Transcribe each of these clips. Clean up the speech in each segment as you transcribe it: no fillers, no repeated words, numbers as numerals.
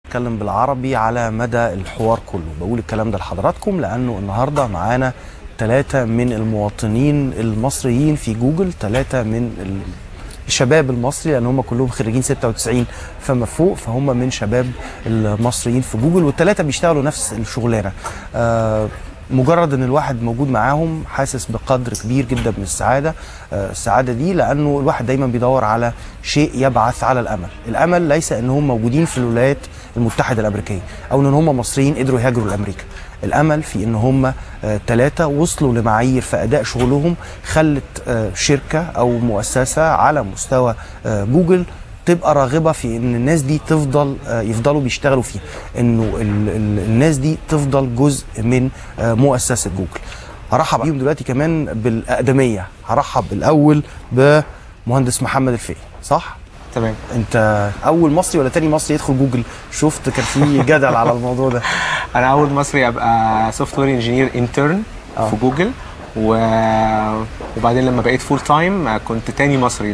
اتكلم بالعربي على مدى الحوار كله. بقول الكلام ده لحضراتكم لانه النهارده معانا 3 من المواطنين المصريين في جوجل، 3 من الشباب المصري، لان هم كلهم خريجين 96 فما فوق، فهم من شباب المصريين في جوجل، وال3 بيشتغلوا نفس الشغلانه. مجرد ان الواحد موجود معاهم حاسس بقدر كبير جدا من السعاده. السعاده دي لانه الواحد دايما بيدور على شيء يبعث على الامل. الامل ليس انهم موجودين في الولايات المتحده الامريكيه او ان هم مصريين قدروا يهاجروا لامريكا. الامل في ان هم 3 وصلوا لمعايير في اداء شغلهم خلت شركه او مؤسسه على مستوى جوجل تبقى راغبه في ان الناس دي يفضلوا بيشتغلوا فيها، انه الناس دي تفضل جزء من مؤسسه جوجل. هرحب بيهم دلوقتي كمان بالاقدميه. هرحب الاول بمهندس محمد الفقي. صح؟ تمام. انت اول مصري ولا تاني مصري يدخل جوجل؟ شفت كان في جدل على الموضوع ده. انا اول مصري ابقى سوفت وير انجينير انترن في جوجل، وبعدين لما بقيت فول تايم كنت تاني مصري.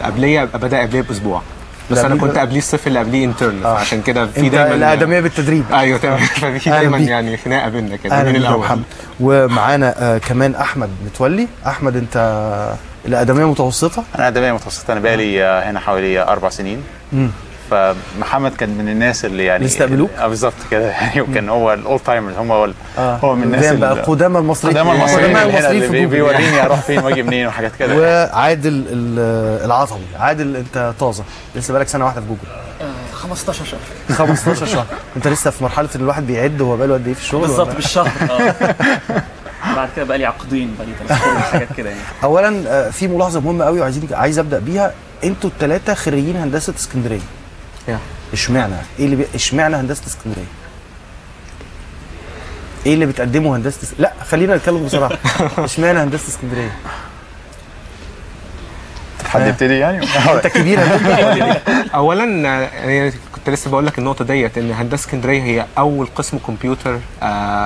قبليه بدا قبليه باسبوع، بس انا كنت قبليه الصيف اللي قبليه انترن، عشان كده في دايما الاقدميه بالتدريب. ايوه تمام. ففي دايما يعني خناقه بينا كده من الاول. ومعانا كمان احمد متولي. احمد، انت الاقدميه متوسطه؟ انا اقدميه متوسطه. انا بقالي هنا حوالي 4 سنين. فمحمد كان من الناس اللي يعني استقبلوك؟ بالظبط كده يعني. وكان هو الاول تايمرز، هو من الناس القدامى المصريين. اللي بيوريني اروح فين واجي منين وحاجات كده. وعادل العطوي. عادل، انت طازه لسه بقالك سنه واحده في جوجل. 15 شهر. 15 شهر. انت لسه في مرحله ان الواحد بيعد هو بقاله قد ايه في الشغل؟ بالظبط بالشهر. بعد كده بقالي عقدين، بقالي 3 شهور حاجات كده يعني. اولا في ملاحظه مهمه قوي عايز ابدا بيها. انتوا ال3 خريجين هندسه اسكندريه. اشمعنى؟ اشمعنى هندسه اسكندريه؟ ايه اللي بتقدمه هندسه لا خلينا نتكلم بصراحه. اشمعنى هندسه اسكندريه؟ حد يبتدي يعني؟ انت كبير. اولا يعني كنت لسه بقول لك النقطه ديت، ان هندسه اسكندريه هي اول قسم كمبيوتر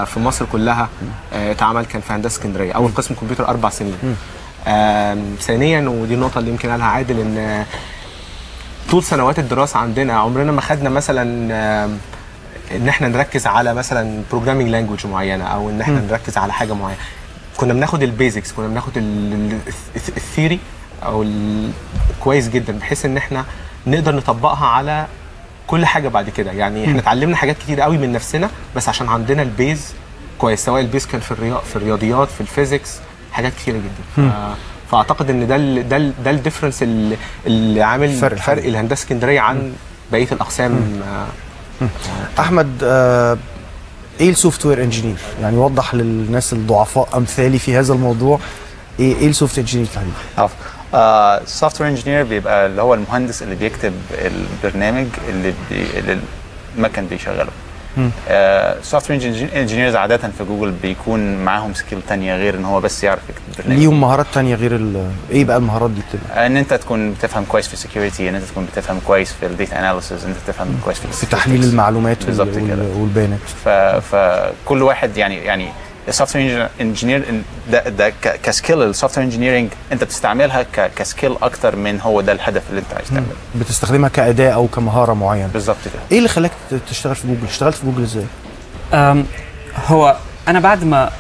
في مصر كلها اتعمل، كان في هندسه اسكندريه اول قسم كمبيوتر 4 سنين. ثانيا، ودي النقطه اللي يمكن قالها عادل، ان طول سنوات الدراسه عندنا عمرنا ما خدنا مثلا ان احنا نركز على مثلا بروجرامينج لانجويج معينه، او ان احنا نركز على حاجه معينه. كنا بناخد البيزكس، كنا بناخد الثيوري او كويس جدا، بحيث ان احنا نقدر نطبقها على كل حاجه بعد كده. يعني احنا اتعلمنا حاجات كتير قوي من نفسنا، بس عشان عندنا البيز كويس، سواء البيز كان في الرياضيات، في الفيزيكس، حاجات كتيره جدا. فاعتقد ان ده الديفرنس اللي عامل فرق الهندسه اسكندريه عن بقيه الاقسام. احمد، ايه السوفت وير انجينير؟ يعني وضح للناس الضعفاء امثالي في هذا الموضوع ايه السوفت وير انجينير تحديدا؟ السوفت وير انجينير بيبقى اللي هو المهندس اللي بيكتب البرنامج اللي المكن بيشغله. السوفت وير انجينيرز عاده في جوجل بيكون معاهم سكيل ثانيه غير ان هو بس يعرف يكتب برنامج. ليهم مهارات ثانيه غير ايه بقى المهارات دي بتبقى؟ ان انت تكون بتفهم كويس في السكيورتي، ان انت تكون بتفهم كويس في الداتا اناليسيز، ان انت تفهم كويس في تحليل المعلومات والبيانات. فكل واحد يعني السوفت وير انجينير ده كسكيل. السوفت وير انجينيرنج انت بتستعملها كسكيل اكتر من هو ده الهدف اللي انت عايز تعمله. بتستخدمها كاداه او كمهاره معينه. بالظبط كده. ايه اللي خلاك تشتغل في جوجل؟ اشتغلت في جوجل ازاي؟ هو انا بعد ما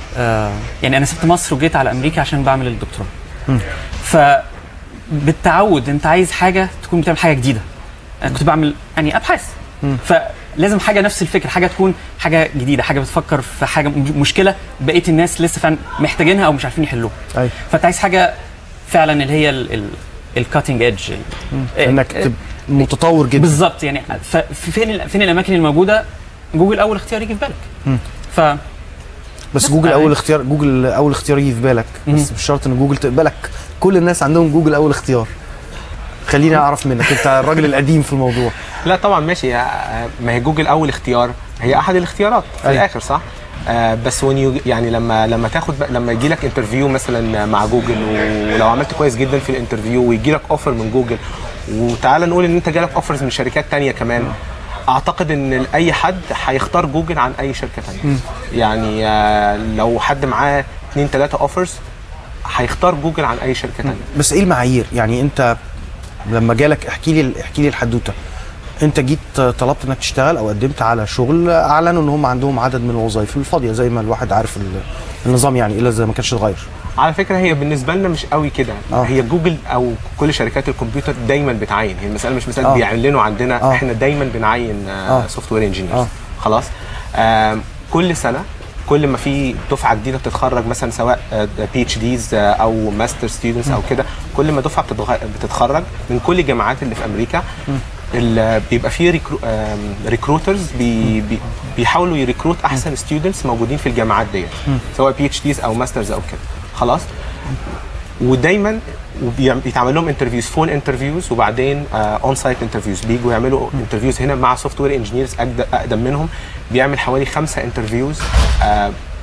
يعني انا سبت مصر وجيت على امريكا عشان بعمل الدكتوراه. فبالتعود انت عايز حاجه تكون بتعمل حاجه جديده. انا كنت بعمل يعني ابحاث، فلازم حاجه نفس الفكره، حاجه تكون حاجه جديده، حاجه بتفكر في حاجه مشكله بقيه الناس لسه فعلا محتاجينها او مش عارفين يحلوها. فانت عايز حاجه فعلا اللي هي الكاتنج ايدج، انك متطور جدا. بالظبط. يعني فين الاماكن الموجوده؟ جوجل اول اختيار يجي في بالك. بس جوجل اول اختيار، جوجل اول اختيار يجي في بالك، بس مش شرط ان جوجل تقبلك. كل الناس عندهم جوجل اول اختيار. خليني اعرف منك، انت الراجل القديم في الموضوع. لا طبعا ماشي، ما هي جوجل اول اختيار، هي احد الاختيارات في الاخر، صح؟ بس يعني لما يجي لك انترفيو مثلا مع جوجل، ولو عملت كويس جدا في الانترفيو ويجي لك اوفر من جوجل، وتعالى نقول ان انت جالك اوفرز من شركات تانية كمان، اعتقد ان اي حد هيختار جوجل عن اي شركه تانية. يعني لو حد معاه 2-3 اوفرز هيختار جوجل عن اي شركه تانية. بس ايه المعايير؟ يعني انت لما جالك احكي لي الحدوته. انت جيت طلبت انك تشتغل او قدمت على شغل، اعلنوا ان هم عندهم عدد من الوظائف الفاضيه زي ما الواحد عارف النظام يعني، الا زي ما كانش اتغير. على فكره هي بالنسبه لنا مش قوي كده. هي جوجل او كل شركات الكمبيوتر دايما بتعين، هي المساله مش مساله بيعلنوا عندنا، احنا دايما بنعين سوفت وير انجينيرز. خلاص. كل سنه كل ما في دفعه جديده بتتخرج مثلا سواء بي اتش ديز او ماستر ستودنتس او كده، كل ما دفعه بتتخرج من كل الجامعات اللي في امريكا بيبقى فيه ريكروترز بيحاولوا يريكروت احسن ستودنتس موجودين في الجامعات ديت، سواء بي اتش ديز او ماسترز او كده. خلاص. ودايما بيتعمل لهم انترفيوز، فون انترفيوز، وبعدين اون سايت انترفيوز. بييجوا يعملوا انترفيوز هنا مع سوفت وير انجينيرز اقدم منهم، بيعمل حوالي 5 انترفيوز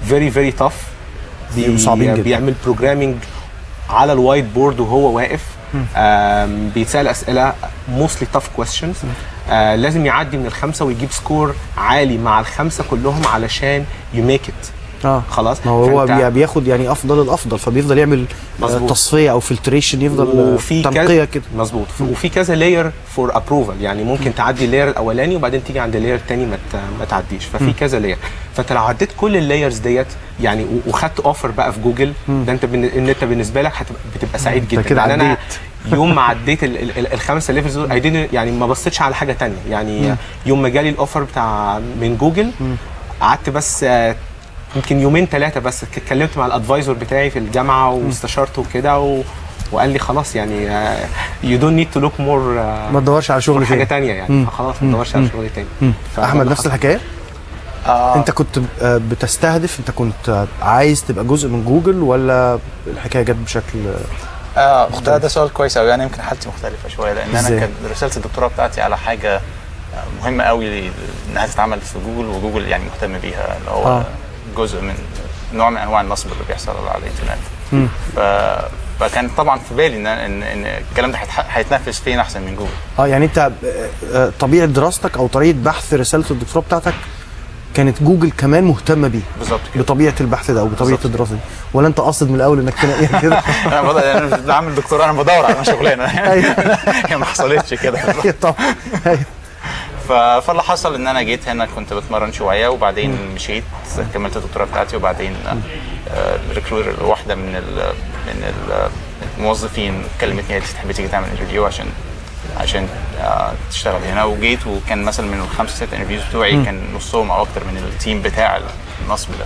فيري فيري تاف، بيعمل بروجرامينج على الوايت بورد وهو واقف، بيتسال اسئله موستلي تاف كويستشنز، لازم يعدي من ال5 ويجيب سكور عالي مع ال5 كلهم علشان يو ميك ات. خلاص. ما هو بياخد يعني افضل الافضل، فبيفضل يعمل تصفيه او فلتريشن، يفضل تنقيه كده. مظبوط. وفي كذا لاير فور ابروفال، يعني ممكن تعدي اللاير الاولاني وبعدين تيجي عند اللاير الثاني ما تعديش، ففي كذا لاير. فانت لو عديت كل اللايرز ديت يعني وخدت اوفر بقى في جوجل، ده انت بالنسبه لك بتبقى سعيد جدا. يعني انا يوم ما عديت ال5 ليفلز دول يعني ما بصيتش على حاجه ثانيه، يعني يوم ما جالي الاوفر بتاع من جوجل قعدت بس يمكن 2-3 بس اتكلمت مع الادفايزر بتاعي في الجامعه واستشرته وكده، وقال لي خلاص يعني يو دونت نيد تو لوك مور، ما تدورش على شغل حاجه ثانيه يعني، فخلاص ما تدورش على شغل ثاني. احمد نفس الحكايه؟ انت كنت بتستهدف، انت كنت عايز تبقى جزء من جوجل ولا الحكايه جت بشكل مختلف؟ ده سؤال كويس قوي. يعني يمكن حالتي مختلفه شويه، لان انا كانت رساله الدكتوراه بتاعتي على حاجه مهمه قوي انها تتعمل في جوجل، وجوجل يعني مهتم بيها، اللي هو جزء من نوع من انواع النصب اللي بيحصل على الانترنت. فكان طبعا في بالي ان الكلام ده هيتنفذ فين احسن من جوجل. يعني انت طبيعه دراستك او طريقه بحث رساله الدكتوراه بتاعتك كانت جوجل كمان مهتمه بيه بالظبط كده، بطبيعه البحث ده او بطبيعه الدراسه دي، ولا انت قاصد من الاول انك تلاقيها كده؟ انا مش بعمل دكتوراه، انا بدور على شغلانه. هي ما حصلتش كده. طبعا. فاللي حصل ان انا جيت هنا كنت بتمرن شويه، وبعدين مشيت كملت الدكتوراه بتاعتي، وبعدين الريكروتر واحده من الموظفين كلمتني قالت لي تحبي تيجي تعمل انترفيو عشان تشتغل هنا. وجيت وكان مثلا من ال5-6 انترفيوز بتوعي كان نصهم او اكتر من التيم بتاع النصب ده.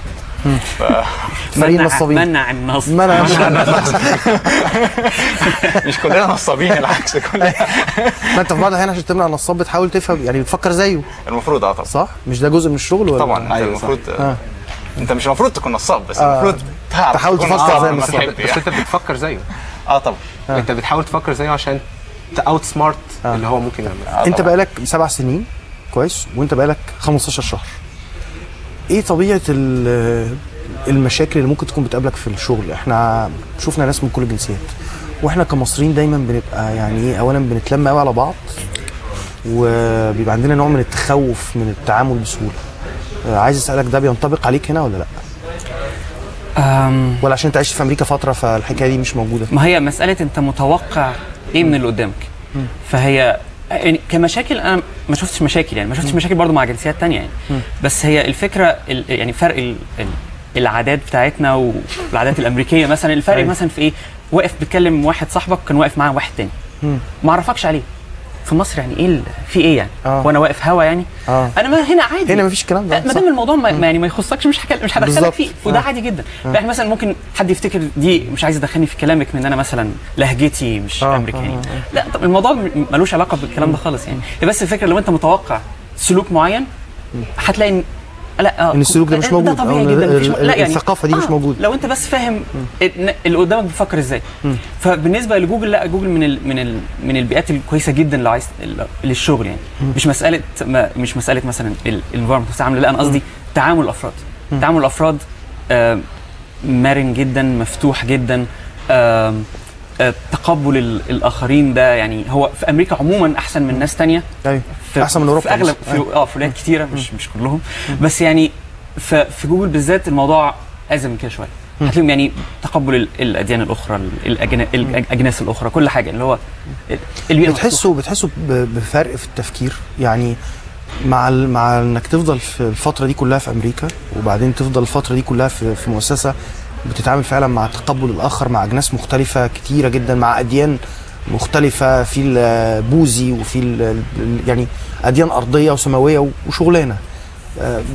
فريق نصابين، منع النصب. مش كلنا نصابين، العكس كلنا. ما انت في بعض الاحيان عشان تمنع النصاب بتحاول تفهم، يعني بتفكر زيه المفروض. طبعا صح، مش ده جزء من الشغل ولا؟ طبعا انت المفروض انت مش المفروض تكون نصاب، بس المفروض تحاول تفكر زي النصاب. بس انت بتفكر زيه. طبعا انت بتحاول تفكر زيه عشان اوت سمارت اللي هو ممكن يعمله. انت بقالك 7 سنين كويس، وانت بقالك 15 شهر. ايه طبيعه المشاكل اللي ممكن تكون بتقابلك في الشغل؟ احنا شفنا ناس من كل الجنسيات، واحنا كمصريين دايما بنبقى يعني ايه، اولا بنتلم قوي على بعض، وبيبقى عندنا نوع من التخوف من التعامل بسهوله. عايز اسالك ده بينطبق عليك هنا ولا لا؟ ولا عشان انت عشت في امريكا فتره فالحكايه دي مش موجوده؟ ما هي مساله انت متوقع ايه من اللي قدامك. فهي يعني كمشاكل انا ما شفتش مشاكل، يعني ما شفتش مشاكل برضو مع جنسيات تانية يعني. بس هي الفكره يعني فرق العادات بتاعتنا والعادات الامريكيه مثلا، الفرق مثلا في ايه؟ واقف بتكلم واحد صاحبك كان واقف معاه واحد تاني ما اعرفكش عليه في مصر، يعني ايه في ايه يعني؟ وانا واقف هوا يعني؟ انا ما هنا عادي، هنا مفيش الكلام ده. ما دام الموضوع يعني ما يخصكش مش هدخلك فيه، وده عادي جدا. فاحنا مثلا ممكن حد يفتكر دي مش عايز يدخلني في كلامك من انا مثلا لهجتي مش امريكاني. لا طب الموضوع ملوش علاقه بالكلام ده خالص يعني. بس الفكره لو انت متوقع سلوك معين هتلاقي لا ان السلوك ده مش موجود، ده طبيعي جدا. لا يعني الثقافه دي مش موجوده لو انت بس فاهم اللي قدامك بيفكر ازاي. فبالنسبه لجوجل، لا جوجل من البيئات الكويسه جدا لو عايز للشغل يعني. مش مساله مثلا الانفايرمنت عامله، لا انا قصدي تعامل الافراد. تعامل الافراد مرن جدا، مفتوح جدا، تقبل الاخرين ده يعني هو في امريكا عموما احسن من ناس تانية. ايوه احسن من اوروبا في اغلب في ولايات كتيره، مش كلهم. بس يعني في جوجل بالذات الموضوع ازم من كده شويه. هتلاقيهم يعني تقبل الاديان الاخرى، الاجناس الاخرى، كل حاجه اللي هو البيئه. بتحسوا بفرق في التفكير يعني مع انك تفضل في الفتره دي كلها في امريكا، وبعدين تفضل الفتره دي كلها في مؤسسه بتتعامل فعلا مع تقبل الاخر، مع اجناس مختلفه كتيره جدا، مع اديان مختلفه، في البوذي وفي يعني اديان ارضيه وسماويه وشغلانه.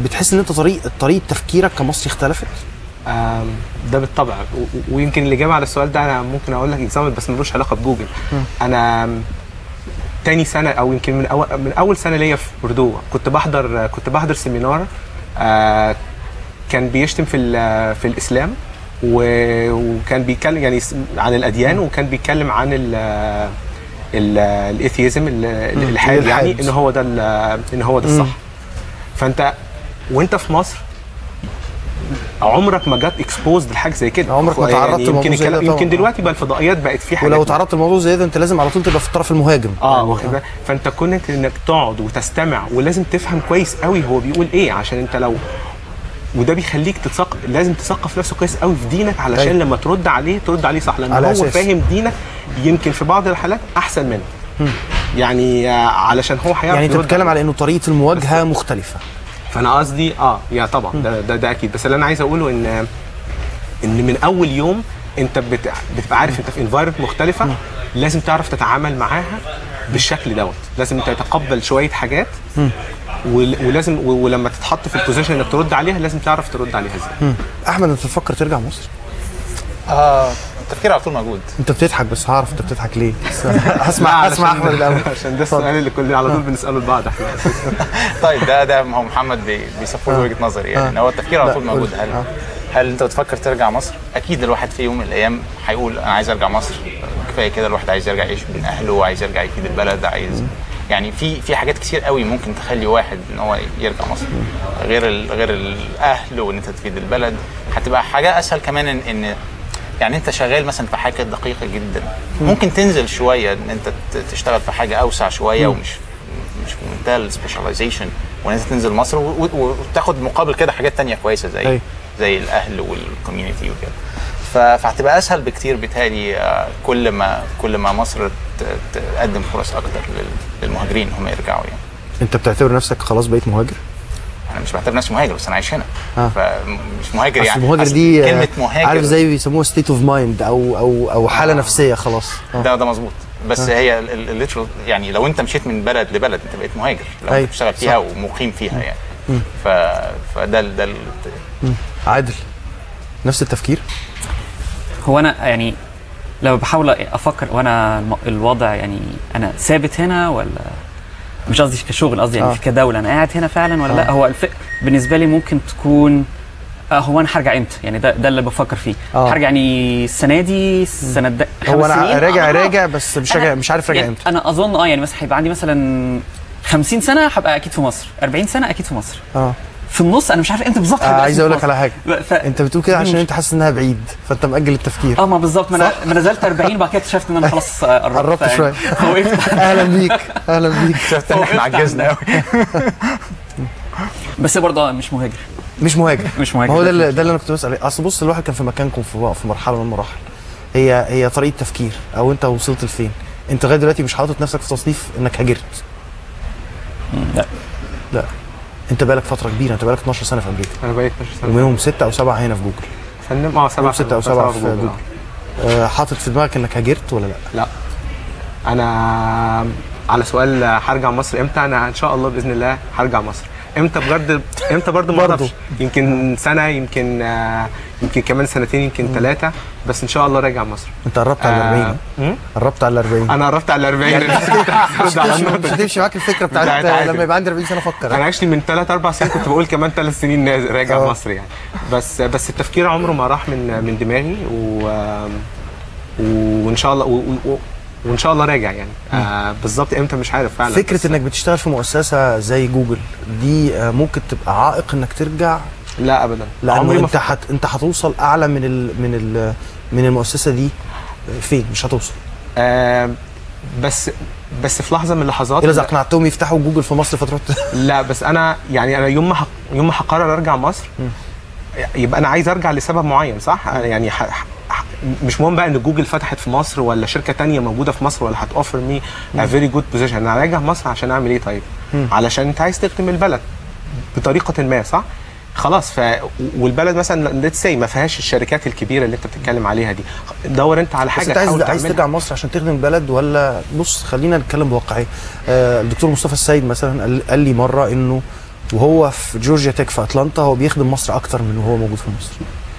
بتحس ان انت طريقه تفكيرك كمصري اختلفت؟ ده بالطبع، ويمكن الاجابه على السؤال ده انا ممكن اقول لك اكزامبل بس ملوش علاقه بجوجل. انا تاني سنه او يمكن من اول سنه ليا في بوردو كنت بحضر سيمينار كان بيشتم في الاسلام، وكان بيتكلم يعني عن الاديان، وكان بيتكلم عن الاثيزم، الالحاد، يعني ان هو ده الصح. فانت وانت في مصر عمرك ما جت اكسبوزد لحاجه زي كده، عمرك ما تعرضت يعني يمكن دلوقتي بقى الفضائيات بقت في حاجات، ولو تعرضت للموضوع زي ده انت لازم على طول تبقى في الطرف المهاجم. واخد بالك؟ فانت كونك انك تقعد وتستمع ولازم تفهم كويس قوي هو بيقول ايه، عشان انت لو وده بيخليك لازم تثقف نفسك كويس قوي في دينك، علشان لما ترد عليه صح، لان هو فاهم دينك يمكن في بعض الحالات احسن منك. يعني علشان هو هيعرف، يعني انت بتتكلم على انه طريقه المواجهه مختلفه. فانا قصدي يا طبعا ده اكيد، بس اللي انا عايز اقوله ان من اول يوم انت بتبقى عارف انت في انفايرمنت مختلفه، لازم تعرف تتعامل معاها بالشكل دوت، لازم تتقبل شويه حاجات، ولازم ولما تتحط في البوزيشن انك ترد عليها لازم تعرف ترد عليها ازاي. احمد، انت تفكر ترجع مصر؟ التفكير على طول موجود. انت بتضحك، بس هعرف انت بتضحك ليه. هسمع احمد الاول عشان ده السؤال اللي كلنا على طول بنساله لبعض احنا. طيب ده هو محمد بيسفر وجهه نظري، يعني ان هو التفكير على طول موجود. هل انت بتفكر ترجع مصر؟ اكيد الواحد في يوم من الايام هيقول انا عايز ارجع مصر، كفايه كده الواحد عايز يرجع يعيش بين اهله، عايز يرجع يفيد البلد، عايز يعني في حاجات كتير قوي ممكن تخلي واحد ان هو يرجع مصر، غير الاهل وان انت تفيد البلد. هتبقى حاجه اسهل كمان ان يعني انت شغال مثلا في حاجه دقيقه جدا، ممكن تنزل شويه ان انت تشتغل في حاجه اوسع شويه، ومش في منتهى السبيشاليزيشن، وان انت تنزل مصر وتاخد مقابل كده حاجات تانية كويسه زي الاهل والكوميونتي وكده. فهتبقى اسهل بكتير بتهيألي كل ما مصر تقدم فرص اكتر للمهاجرين هم يرجعوا. يعني انت بتعتبر نفسك خلاص بقيت مهاجر؟ انا مش بعتبر نفسي مهاجر، بس انا عايش هنا. فمش مهاجر يعني. المهاجر دي كلمه مهاجر عارف زي بيسموها ستيت اوف مايند او حاله نفسيه خلاص. ده مظبوط، بس هي الليترال يعني لو انت مشيت من بلد لبلد انت بقيت مهاجر، لو انت بتشتغل فيها ومقيم فيها يعني. فده عادل نفس التفكير؟ هو انا يعني لو بحاول افكر وانا الوضع يعني انا ثابت هنا ولا مش قصدي كشغل، قصدي يعني كدوله انا قاعد هنا فعلا ولا لا. هو بالنسبه لي ممكن تكون هو انا هرجع امتى؟ يعني ده اللي بفكر فيه. هرجع يعني السنه دي، السنه ده 5 سنين. هو انا راجع بس مش عارف راجع امتى. انا اظن يعني مثلا هيبقى عندي مثلا 50 سنه هبقى اكيد في مصر، 40 سنه اكيد في مصر. في النص انا مش عارف امتى بالظبط. عايز اقول لك على حاجه، انت بتقول كده عشان انت حاسس انها بعيد، فانت مأجل التفكير. ما بالظبط، ما نزلت 40 وبعد كده اكتشفت ان انا خلاص قربت شويه. اهلا بيك شفت ان احنا عجزنا قوي. بس برضه مش مهاجر. هو ده اللي انا كنت بسأل. اصل بص، الواحد كان في مكانكم في مرحله من المراحل، هي طريقه تفكير او انت وصلت لفين. انت لغايه دلوقتي مش حاطط نفسك في تصنيف انك هاجرت. لا انت بقالك فتره كبيره، انت بقالك 12 سنه في امريكا. انا بقيت 12 سنه، ومنهم 6 أو 7 هنا في جوجل. فندم 6 أو 7 في جوجل. حاطط في دماغك انك هاجرت ولا لا؟ لا. انا على سؤال هرجع مصر امتى، انا ان شاء الله باذن الله هرجع مصر. امتى برضه ما اعرفش، يمكن سنه، يمكن كمان سنتين، يمكن 3، بس ان شاء الله راجع مصر. انت قربت على 40. قربت على 40. انا قربت على 40. مش هتمشي معاك الفكره بتاعت لما يبقى عندي 40 سنه افكر. انا عشت من 3-4 سنين كنت بقول كمان 3 سنين راجع مصر يعني. بس التفكير عمره ما راح من دماغي، وان شاء الله وان شاء الله راجع يعني. بالظبط امتى مش عارف فعلا. فكره انك بتشتغل في مؤسسه زي جوجل دي ممكن تبقى عائق انك ترجع؟ لا ابدا، لانه انت هتوصل اعلى من المؤسسه دي فين؟ مش هتوصل. بس في لحظه من اللحظات اذا اقنعتهم يفتحوا جوجل في مصر فتره. لا بس انا يوم ما هقرر ارجع مصر، يبقى انا عايز ارجع لسبب معين، صح؟ يعني مش مهم بقى ان جوجل فتحت في مصر ولا شركه تانية موجوده في مصر ولا هتوفر مي فيري جود بوزيشن. انا راجع مصر عشان اعمل ايه طيب؟ علشان انت عايز تخدم البلد بطريقه ما، صح؟ خلاص. والبلد مثلا ليتس سي ما فيهاش الشركات الكبيره اللي انت بتتكلم عليها دي، دور انت على حاجه. بس انت عايز ترجع مصر عشان تخدم البلد ولا؟ بص خلينا نتكلم بواقعيه. الدكتور مصطفى السيد مثلا قال لي مره انه وهو في جورجيا تك في اتلانتا هو بيخدم مصر اكتر من وهو موجود في مصر.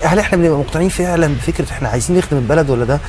هل احنا بنبقى مقتنعين فعلا بفكره احنا عايزين نخدم البلد ولا ده